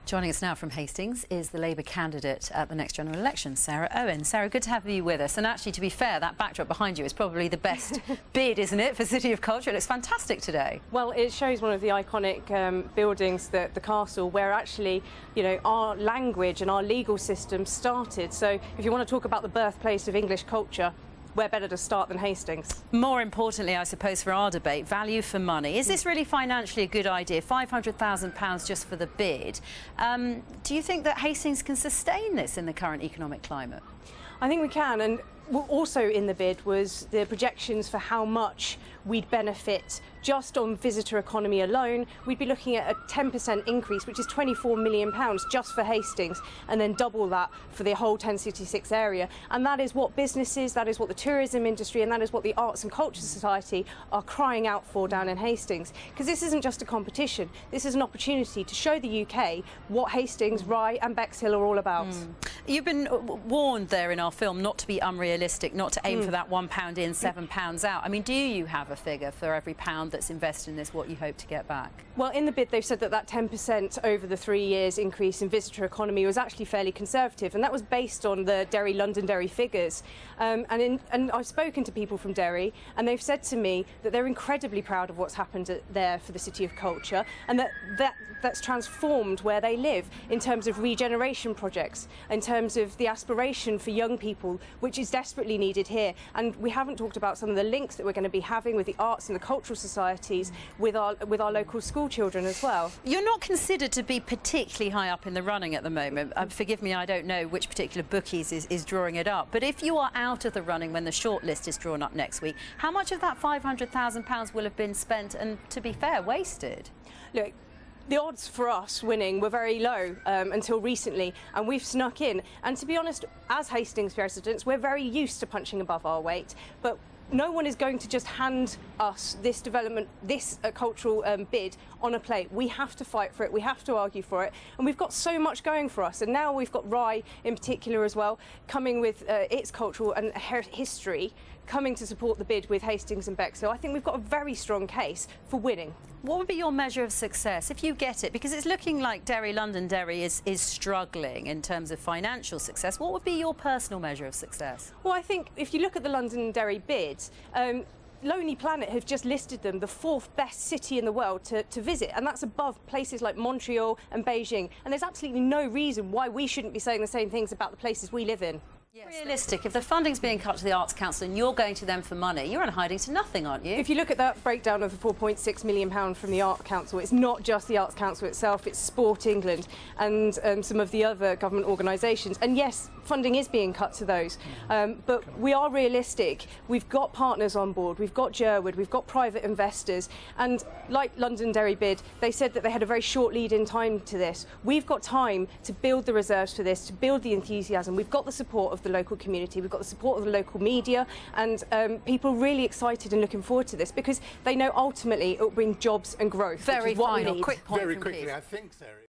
Joining us now from Hastings is the Labour candidate at the next general election, Sarah Owen. Sarah, good to have you with us. And actually, to be fair, that backdrop behind you is probably the best bid, isn't it, for City of Culture? It looks fantastic today. Well, it shows one of the iconic buildings, the castle, where actually, you know, our language and our legal system started. So if you want to talk about the birthplace of English culture, where better to start than Hastings? More importantly, I suppose, for our debate, value for money. Is this really financially a good idea? £500,000 just for the bid. Do you think that Hastings can sustain this in the current economic climate? I think we can, and also in the bid was the projections for how much we'd benefit just on visitor economy alone. We'd be looking at a 10% increase, which is £24 million just for Hastings, and then double that for the whole 1066 area. And that is what businesses, that is what the tourism industry, and that is what the Arts and Culture Society are crying out for down in Hastings. Because this isn't just a competition, this is an opportunity to show the UK what Hastings, Rye and Bexhill are all about. You've been warned there in our film not to be unrealistic, not to aim for that £1 in, £7 out. I mean, do you have a figure for every pound that's invested in this, what you hope to get back? Well, in the bid they've said that 10% over the 3 years increase in visitor economy was actually fairly conservative, and that was based on the Londonderry figures. And I've spoken to people from Derry, and they've said to me that they're incredibly proud of what's happened there for the City of Culture, and that's transformed where they live in terms of regeneration projects, in terms of the aspiration for young people, which is desperately needed here. And we haven't talked about some of the links that we're going to be having with the arts and the cultural societies with our local school children as well. You're not considered to be particularly high up in the running at the moment. Forgive me, I don't know which particular bookies is drawing it up, but if you are out of the running when the shortlist is drawn up next week, how much of that £500,000 will have been spent and, to be fair, wasted? Look, the odds for us winning were very low until recently, and we've snuck in. And to be honest, as Hastings residents, we're very used to punching above our weight, but no one is going to just hand us this development, this cultural bid on a plate. We have to fight for it, we have to argue for it, and we've got so much going for us. And now we've got Rye in particular as well, coming with its cultural and history, coming to support the bid with Hastings and Bexhill. I think we've got a very strong case for winning. What would be your measure of success if you get it? Because it's looking like Londonderry is struggling in terms of financial success. What would be your personal measure of success? Well, I think if you look at the Londonderry bid, Lonely Planet have just listed them the 4th best city in the world to visit, and that's above places like Montreal and Beijing. And there's absolutely no reason why we shouldn't be saying the same things about the places we live in. Yes. Realistic, if the funding's being cut to the Arts Council and you're going to them for money, you're in hiding to nothing, aren't you? If you look at that breakdown of the £4.6 million from the Arts Council, it's not just the Arts Council itself, it's Sport England and some of the other government organisations. And yes, funding is being cut to those, but we are realistic. We've got partners on board, we've got Jerwood, we've got private investors, and like Londonderry bid, they said that they had a very short lead in time to this. We've got time to build the reserves for this, to build the enthusiasm. We've got the support of the local community, we've got the support of the local media, and people really excited and looking forward to this because they know ultimately it will bring jobs and growth. Very final, quick point. Very quickly, I think, Sarah.